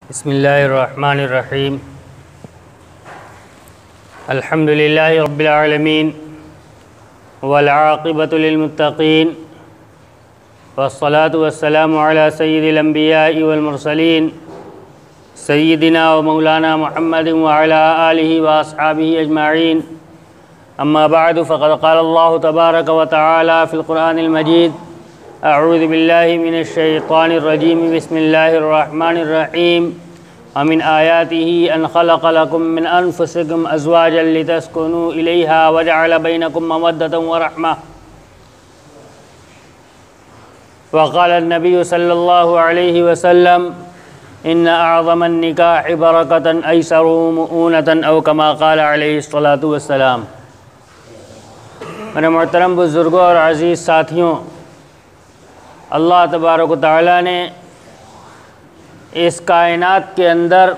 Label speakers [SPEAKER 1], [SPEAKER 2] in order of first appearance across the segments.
[SPEAKER 1] بسم اللہ الرحمن الرحیم الحمد للہ رب العالمین والعاقبۃ للمتقین والصلاة والسلام علی سید الانبیاء والمرسلین سیدنا و مولانا محمد وعلی آلہ واصحابہ اجمعین اما بعد فقد قال اللہ تبارک و تعالی فی القرآن المجید اعوذ باللہ من الشیطان الرجیم بسم اللہ الرحمن الرحیم ومن آیاته ان خلق لكم من انفسكم ازواجا لتسكنوا الیہا وجعل بینکم مودۃ ورحمہ وقال النبی صلی اللہ علیہ وسلم ان اعظم النکاح برکۃ ایسرہ مؤونۃ او کما قال علیہ الصلاۃ والسلام۔ میرے محترم بزرگوں اور عزیز ساتھیوں، اللہ تبارک و تعالیٰ نے اس کائنات کے اندر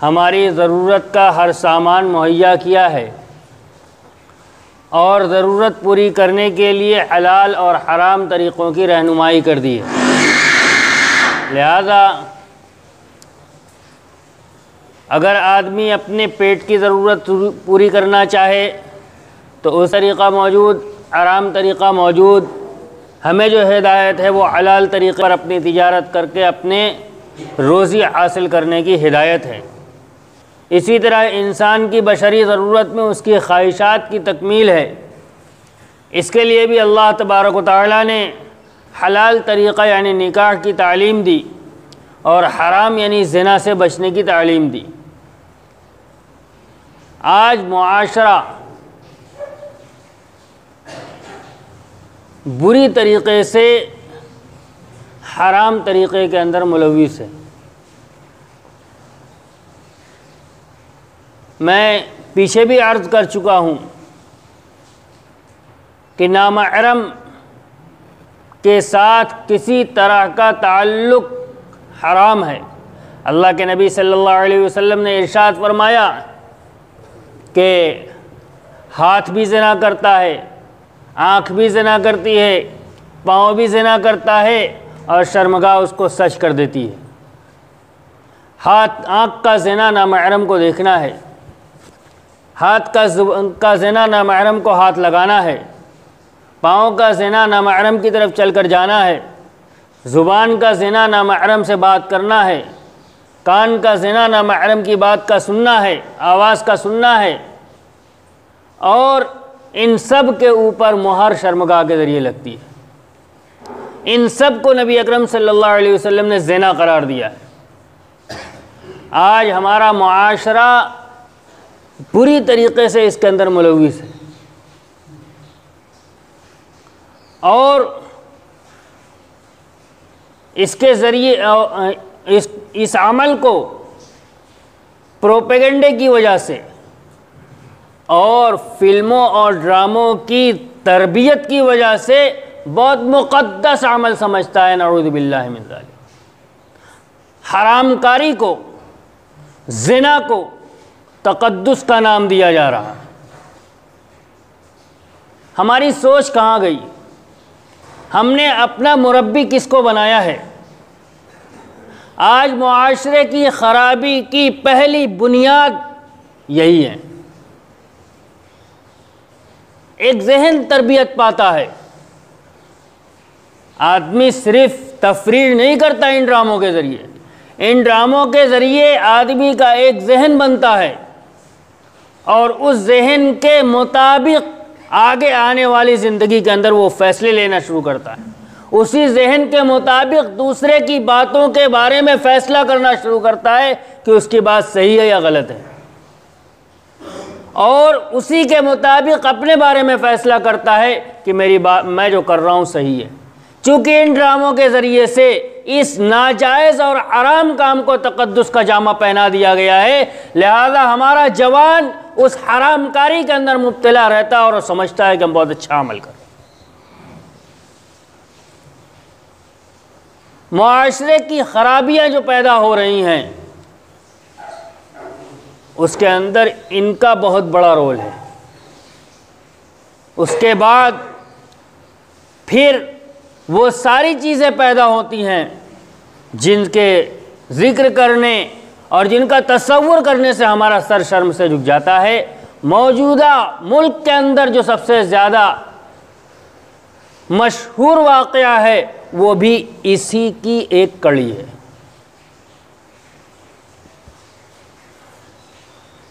[SPEAKER 1] ہماری ضرورت کا ہر سامان مہیا کیا ہے اور ضرورت پوری کرنے کے لیے حلال اور حرام طریقوں کی رہنمائی کر دی ہے۔ لہذا اگر آدمی اپنے پیٹ کی ضرورت پوری کرنا چاہے تو اس طریقہ موجود، حرام طریقہ موجود۔ ہمیں جو ہدایت ہے وہ حلال طریقے پر اپنی تجارت کر کے اپنے روزی حاصل کرنے کی ہدایت ہے۔ اسی طرح انسان کی بشری ضرورت میں اس کی خواہشات کی تکمیل ہے۔ اس کے لیے بھی اللہ تبارک و تعالیٰ نے حلال طریقہ یعنی نکاح کی تعلیم دی اور حرام یعنی زنا سے بچنے کی تعلیم دی۔ آج معاشرہ بری طریقے سے حرام طریقے کے اندر ملوث ہے۔ میں پیچھے بھی عرض کر چکا ہوں کہ نامحرم کے ساتھ کسی طرح کا تعلق حرام ہے۔ اللہ کے نبی صلی اللہ علیہ وسلم نے ارشاد فرمایا کہ ہاتھ بھی زنا کرتا ہے، آنکھ بھی زنا کرتی ہے، پاؤں بھی زنا کرتا ہے اور شرمگاہ اس کو سچ کر دیتی ہے۔ آنکھ کا زنا نامحرم کو دیکھنا ہے، ہاتھ کا زنا نامحرم کو ہاتھ لگانا ہے، پاؤں کا زنا نامحرم کی طرف چل کر جانا ہے، زبان کا زنا نامحرم سے بات کرنا ہے، کان کا زنا نامحرم کی بات کا سننا ہے، آواز کا سننا ہے، اور ان سب کے اوپر مہر شرمگاہ کے ذریعے لگتی ہے۔ ان سب کو نبی اکرم صلی اللہ علیہ وسلم نے زنا قرار دیا ہے۔ آج ہمارا معاشرہ پوری طریقے سے اس کے اندر ملوث ہے اور اس کے ذریعے اس عمل کو پروپیگنڈے کی وجہ سے اور فلموں اور ڈراموں کی تربیت کی وجہ سے بہت مقدس عمل سمجھتا ہے، نعوذ باللہ من ذالک۔ حرام کاری کو، زنا کو تقدس کا نام دیا جا رہا ہے۔ ہماری سوچ کہاں گئی؟ ہم نے اپنا مربی کس کو بنایا ہے؟ آج معاشرے کی خرابی کی پہلی بنیاد یہی ہے۔ ایک ذہن تربیت پاتا ہے، آدمی صرف تفریح نہیں کرتا ان ڈراموں کے ذریعے، ان ڈراموں کے ذریعے آدمی کا ایک ذہن بنتا ہے اور اس ذہن کے مطابق آگے آنے والی زندگی کے اندر وہ فیصلے لینا شروع کرتا ہے، اسی ذہن کے مطابق دوسرے کی باتوں کے بارے میں فیصلہ کرنا شروع کرتا ہے کہ اس کی بات صحیح ہے یا غلط ہے، اور اسی کے مطابق اپنے بارے میں فیصلہ کرتا ہے کہ میری بات، میں جو کر رہا ہوں صحیح ہے۔ چونکہ ان ڈراموں کے ذریعے سے اس ناجائز اور حرام کام کو تقدس کا جامہ پہنا دیا گیا ہے، لہذا ہمارا جوان اس حرام کاری کے اندر مبتلا رہتا ہے اور سمجھتا ہے کہ ہم بہت اچھا عمل کر رہے ہیں۔ معاشرے کی خرابیاں جو پیدا ہو رہی ہیں اس کے اندر ان کا بہت بڑا رول ہے۔ اس کے بعد پھر وہ ساری چیزیں پیدا ہوتی ہیں جن کے ذکر کرنے اور جن کا تصور کرنے سے ہمارا سر شرم سے جھک جاتا ہے، موجودہ ملک کے اندر جو سب سے زیادہ مشہور واقعہ ہے وہ بھی اسی کی ایک کڑی ہے۔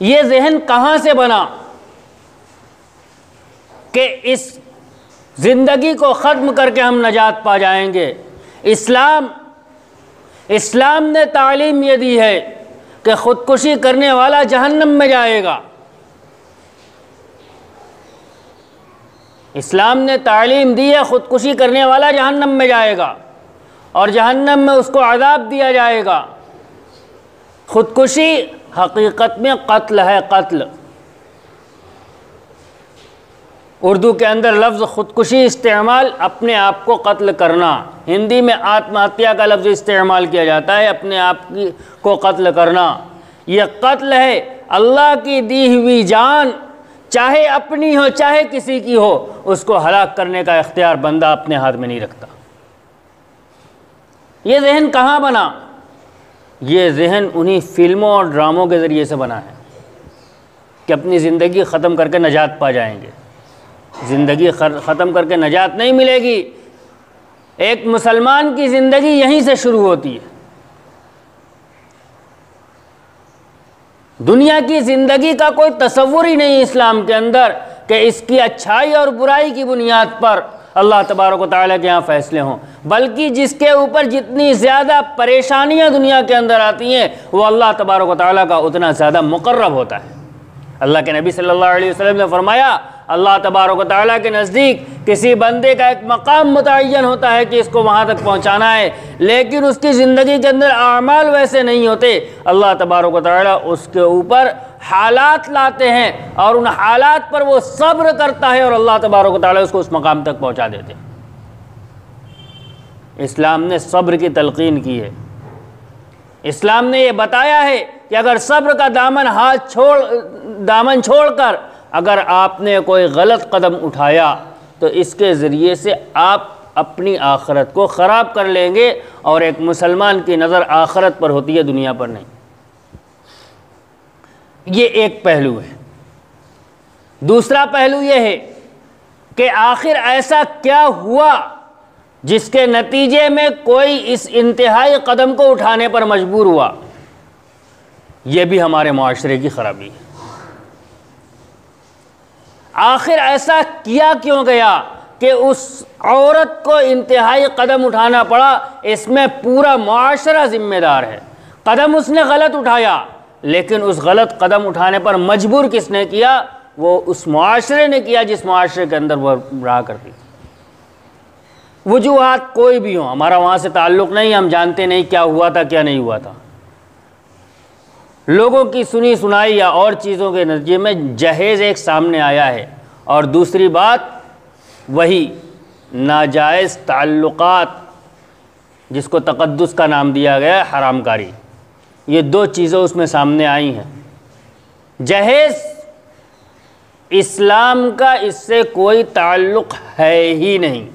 [SPEAKER 1] یہ ذہن کہاں سے بنا کہ اس زندگی کو ختم کر کے ہم نجات پا جائیں گے؟ اسلام نے تعلیم یہ دی ہے کہ خودکشی کرنے والا جہنم میں جائے گا۔ اسلام نے تعلیم دی ہے خودکشی کرنے والا جہنم میں جائے گا، اور جہنم میں اس کو عذاب دیا جائے گا۔ خودکشی حقیقت میں قتل ہے، قتل۔ اردو کے اندر لفظ خودکشی استعمال اپنے آپ کو قتل کرنا، ہندی میں آتم ہتیا کا لفظ استعمال کیا جاتا ہے، اپنے آپ کو قتل کرنا۔ یہ قتل ہے، اللہ کی دی ہوئی جان چاہے اپنی ہو چاہے کسی کی ہو، اس کو ہلاک کرنے کا اختیار بندہ اپنے ہاتھ میں نہیں رکھتا۔ یہ ذہن کہاں بنا؟ یہ ذہن انہی فلموں اور ڈراموں کے ذریعے سے بنا ہے کہ اپنی زندگی ختم کر کے نجات پا جائیں گے۔ زندگی ختم کر کے نجات نہیں ملے گی۔ ایک مسلمان کی زندگی یہیں سے شروع ہوتی ہے۔ دنیا کی زندگی کا کوئی تصور ہی نہیں اسلام کے اندر کہ اس کی اچھائی اور برائی کی بنیاد پر اللہ تبارک و تعالیٰ کے ہاں فیصلے ہوں، بلکہ جس کے اوپر جتنی زیادہ پریشانیاں دنیا کے اندر آتی ہیں وہ اللہ تبارک و تعالیٰ کا اتنا زیادہ مقرب ہوتا ہے۔ اللہ کے نبی صلی اللہ علیہ وسلم نے فرمایا، اللہ تبارک و تعالیٰ کے نزدیک کسی بندے کا ایک مقام متعین ہوتا ہے کہ اس کو وہاں تک پہنچانا ہے، لیکن اس کی زندگی کے اندر اعمال ویسے نہیں ہوتے۔ اللہ تبارک و تعالیٰ اس کے اوپر حالات لاتے ہیں اور ان حالات پر وہ صبر کرتا ہے اور اللہ تبارک و تعالیٰ اس کو اس مقام تک پہنچا دیتے ہیں۔ اسلام نے صبر کی تلقین کی ہے۔ اسلام نے یہ بتایا ہے کہ اگر صبر کا دامن چھوڑ کر اگر آپ نے کوئی غلط قدم اٹھایا تو اس کے ذریعے سے آپ اپنی آخرت کو خراب کر لیں گے، اور ایک مسلمان کی نظر آخرت پر ہوتی ہے، دنیا پر نہیں۔ یہ ایک پہلو ہے۔ دوسرا پہلو یہ ہے کہ آخر ایسا کیا ہوا جس کے نتیجے میں کوئی اس انتہائی قدم کو اٹھانے پر مجبور ہوا؟ یہ بھی ہمارے معاشرے کی خرابی ہے۔ آخر ایسا کیا کیوں گیا کہ اس عورت کو انتہائی قدم اٹھانا پڑا؟ اس میں پورا معاشرہ ذمہ دار ہے۔ قدم اس نے غلط اٹھایا، لیکن اس غلط قدم اٹھانے پر مجبور کس نے کیا؟ وہ اس معاشرے نے کیا جس معاشرے کے اندر وہ رہا کرتی تھی۔ وجوہات کوئی بھی ہوں، ہمارا وہاں سے تعلق نہیں، ہم جانتے نہیں کیا ہوا تھا کیا نہیں ہوا تھا۔ لوگوں کی سنی سنائی یا اور چیزوں کے نتیجے میں جہیز ایک سامنے آیا ہے، اور دوسری بات وہی ناجائز تعلقات جس کو تقدس کا نام دیا گیا ہے، حرام کاری، یہ دو چیزیں اس میں سامنے آئی ہیں۔ جہیز اسلام کا اس سے کوئی تعلق ہے ہی نہیں۔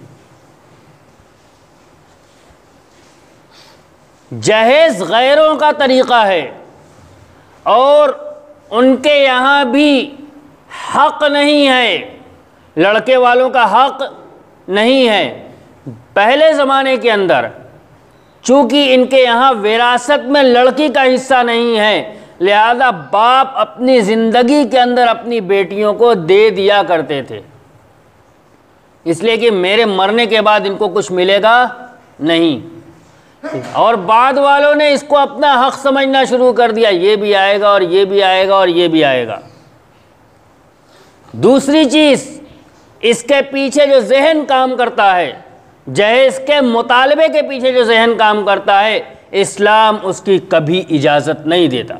[SPEAKER 1] جہیز غیروں کا طریقہ ہے، اور ان کے یہاں بھی حق نہیں ہے، لڑکے والوں کا حق نہیں ہے۔ پہلے زمانے کے اندر چونکہ ان کے یہاں وراثت میں لڑکی کا حصہ نہیں ہے، لہذا باپ اپنی زندگی کے اندر اپنی بیٹیوں کو دے دیا کرتے تھے، اس لیے کہ میرے مرنے کے بعد ان کو کچھ ملے گا نہیں۔ اور بعد والوں نے اس کو اپنا حق سمجھنا شروع کر دیا، یہ بھی آئے گا اور یہ بھی آئے گا اور یہ بھی آئے گا۔ دوسری چیز، اس کے پیچھے جو ذہن کام کرتا ہے، جہیز کے مطالبے کے پیچھے جو ذہن کام کرتا ہے، اسلام اس کی کبھی اجازت نہیں دیتا۔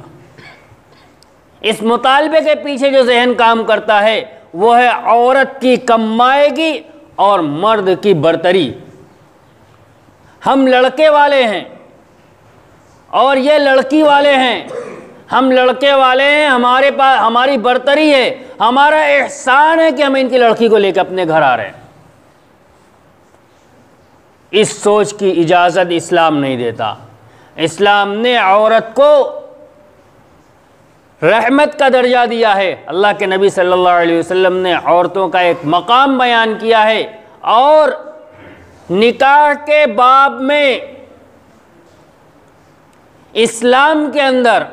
[SPEAKER 1] اس مطالبے کے پیچھے جو ذہن کام کرتا ہے وہ ہے عورت کی کم مائگی اور مرد کی برتری۔ ہم لڑکے والے ہیں اور یہ لڑکی والے ہیں، ہم لڑکے والے ہیں، ہمارے پاس ہماری برتری ہے، ہمارا احسان ہے کہ ہم ان کی لڑکی کو لے کے اپنے گھر آ رہے ہیں۔ اس سوچ کی اجازت اسلام نہیں دیتا۔ اسلام نے عورت کو رحمت کا درجہ دیا ہے۔ اللہ کے نبی صلی اللہ علیہ وسلم نے عورتوں کا ایک مقام بیان کیا ہے، اور نکاح کے باب میں اسلام کے اندر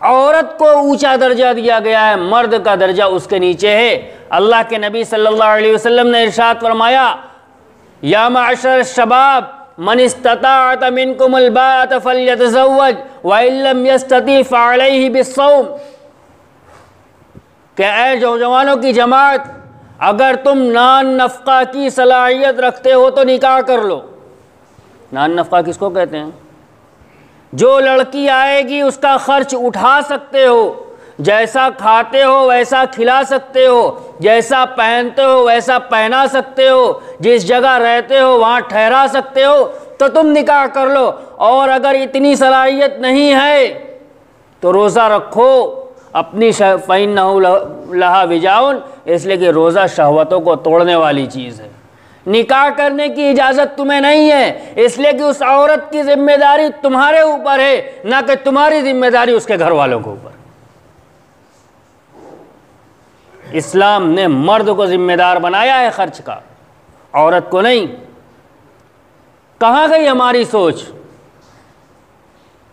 [SPEAKER 1] عورت کو اونچا درجہ دیا گیا ہے، مرد کا درجہ اس کے نیچے ہے۔ اللہ کے نبی صلی اللہ علیہ وسلم نے ارشاد فرمایا، یا معشر الشباب من استطاع منکم الباءۃ فلیتزوج وان لم یستطع فعلیہ بالصوم، کہ اے نوجوانوں کی جماعت، اگر تم نان نفقہ کی صلاحیت رکھتے ہو تو نکاح کر لو۔ نان نفقہ کس کو کہتے ہیں؟ جو لڑکی آئے گی اس کا خرچ اٹھا سکتے ہو، جیسا کھاتے ہو ویسا کھلا سکتے ہو، جیسا پہنتے ہو ویسا پہنا سکتے ہو، جس جگہ رہتے ہو وہاں ٹھہرا سکتے ہو، تو تم نکاح کر لو۔ اور اگر اتنی صلاحیت نہیں ہے تو روزہ رکھو اپنی فَإِنَّهُ لَهَا وِجَاءٌ، اس لیے کہ روزہ شہوتوں کو توڑنے والی چیز ہے۔ نکاح کرنے کی اجازت تمہیں نہیں ہے، اس لیے کہ اس عورت کی ذمہ داری تمہارے اوپر ہے، نہ کہ تمہاری ذمہ داری اس کے گھر والوں کے اوپر۔ اسلام نے مرد کو ذمہ دار بنایا ہے خرچ کا، عورت کو نہیں۔ کہاں گئی ہماری سوچ؟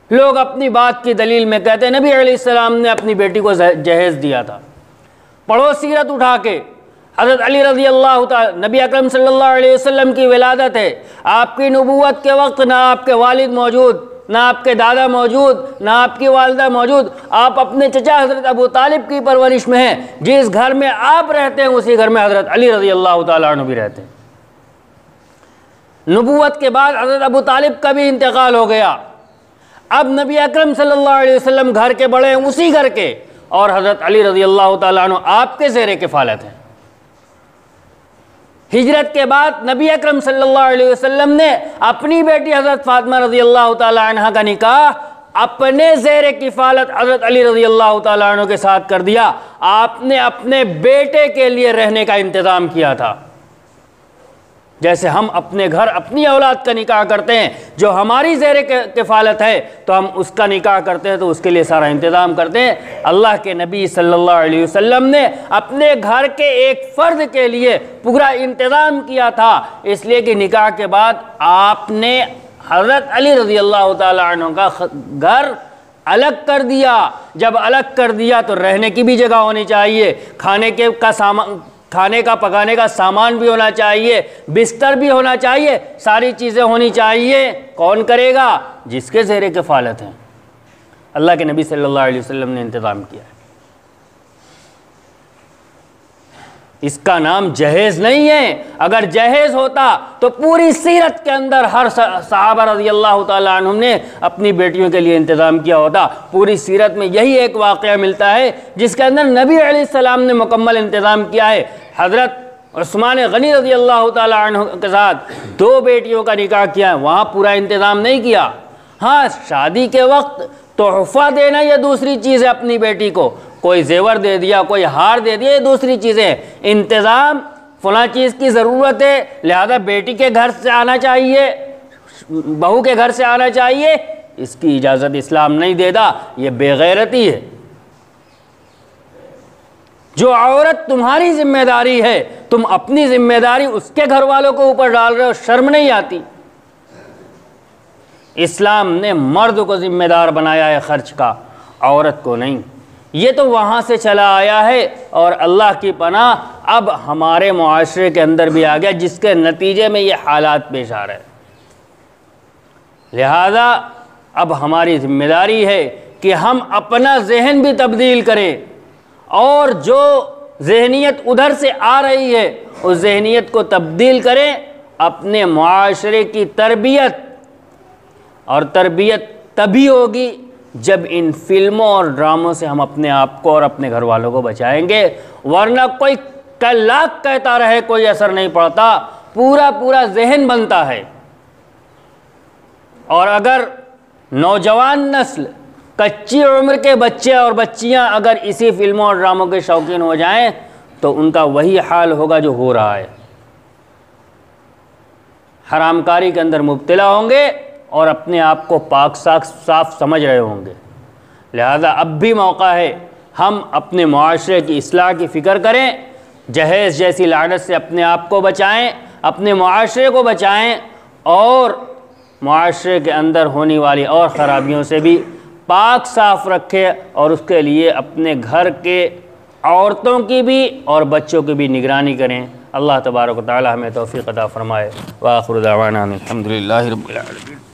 [SPEAKER 1] لوگ اپنی بات کی دلیل میں کہتے ہیں نبی علیہ السلام نے اپنی بیٹی کو جہیز دیا تھا۔ پڑھو سیرت اٹھا کے، حضرت علی رضی اللہ تعالی، نبی اکرم صلی اللہ علیہ وسلم کی ولادت ہے، آپ کی نبوت کے وقت نہ آپ کے والد موجود، نہ آپ کے دادا موجود، نہ آپ کی والدہ موجود، آپ اپنے چچا حضرت ابو طالب کی پرورش میں ہیں۔ جس گھر میں آپ رہتے ہیں اسی گھر میں حضرت علی رضی اللہ تعالیٰ عنہ بھی رہتے ہیں۔ نبوت کے بعد حضرت ابو طالب کا بھی انتقال ہو گیا، اب نبی اکرم صلی اللہ علیہ وسلم گھر کے بڑے ہیں اسی گھر کے، اور حضرت علی رضی اللہ تعالیٰ عنہ آپ کے زیر کفالت ہیں۔ ہجرت کے بعد نبی اکرم صلی اللہ علیہ وسلم نے اپنی بیٹی حضرت فاطمہ رضی اللہ تعالیٰ عنہ کا نکاح اپنے زیر کفالت حضرت علی رضی اللہ تعالیٰ عنہ کے ساتھ کر دیا۔ آپ نے اپنے بیٹے کے لیے رہنے کا انتظام کیا تھا، جیسے ہم اپنے گھر اپنی اولاد کا نکاح کرتے ہیں، جو ہماری زیر کفالت ہے تو ہم اس کا نکاح کرتے ہیں، تو اس کے لیے سارا انتظام کرتے ہیں۔ اللہ کے نبی صلی اللہ علیہ وسلم نے اپنے گھر کے ایک فرد کے لیے پورا انتظام کیا تھا، اس لیے کہ نکاح کے بعد آپ نے حضرت علی رضی اللہ تعالیٰ عنہ کا گھر الگ کر دیا۔ جب الگ کر دیا تو رہنے کی بھی جگہ ہونی چاہیے، کھانے کا پکانے کا سامان بھی ہونا چاہیے، بستر بھی ہونا چاہیے، ساری چیزیں ہونی چاہیے۔ کون کرے گا؟ جس کے زیر کفالت ہیں۔ اللہ کے نبی صلی اللہ علیہ وسلم نے انتظام کیا ہے۔ اس کا نام جہیز نہیں ہے۔ اگر جہیز ہوتا تو پوری سیرت کے اندر ہر صحابہ رضی اللہ تعالیٰ عنہم نے اپنی بیٹیوں کے لیے انتظام کیا ہوتا۔ پوری سیرت میں یہی ایک واقعہ ملتا ہے جس کے اندر نبی علیہ السلام نے مکمل انتظام کیا ہے۔ حضرت عثمان غنی رضی اللہ تعالیٰ عنہ کے ساتھ 2 بیٹیوں کا نکاح کیا ہے، وہاں پورا انتظام نہیں کیا۔ ہاں، شادی کے وقت تحفہ دینا یہ دوسری چیز ہے، اپنی بیٹی کو کوئی زیور دے دیا، کوئی ہار دے دیا، یہ دوسری چیزیں۔ انتظام فلاں چیز کی ضرورت ہے، لہذا بیٹی کے گھر سے آنا چاہیے، بہو کے گھر سے آنا چاہیے، اس کی اجازت اسلام نہیں دیتا، یہ بے غیرتی ہے۔ جو عورت تمہاری ذمہ داری ہے، تم اپنی ذمہ داری اس کے گھر والوں کو اوپر ڈال رہے ہو، شرم نہیں آتی؟ اسلام نے مرد کو ذمہ دار بنایا ہے خرچ کا، عورت کو نہیں۔ یہ تو وہاں سے چلا آیا ہے، اور اللہ کی پناہ اب ہمارے معاشرے کے اندر بھی آ گیا، جس کے نتیجے میں یہ حالات پیش آ رہے ہیں۔ لہذا اب ہماری ذمہ داری ہے کہ ہم اپنا ذہن بھی تبدیل کریں، اور جو ذہنیت ادھر سے آ رہی ہے اس ذہنیت کو تبدیل کریں، اپنے معاشرے کی تربیت، اور تربیت تبھی ہوگی جب ان فلموں اور ڈراموں سے ہم اپنے آپ کو اور اپنے گھر والوں کو بچائیں گے، ورنہ کوئی لاکھ کہتا رہے کوئی اثر نہیں پڑتا، پورا ذہن بنتا ہے۔ اور اگر نوجوان نسل، کچی عمر کے بچے اور بچیاں اگر اسی فلموں اور ڈراموں کے شوقین ہو جائیں تو ان کا وہی حال ہوگا جو ہو رہا ہے، حرام کاری کے اندر مبتلا ہوں گے، اور اپنے آپ کو پاک صاف سمجھ رہے ہوں گے۔ لہذا اب بھی موقع ہے ہم اپنے معاشرے کی اصلاح کی فکر کریں، جہیز جیسی لعنت سے اپنے آپ کو بچائیں، اپنے معاشرے کو بچائیں، اور معاشرے کے اندر ہونے والی اور خرابیوں سے بھی پاک صاف رکھے، اور اس کے لیے اپنے گھر کے عورتوں کی بھی اور بچوں کی بھی نگرانی کریں۔ اللہ تبارک و تعالی ہمیں توفیق عطا فرمائے۔ وآخر دعوانا الحمدللہ رب العالمین۔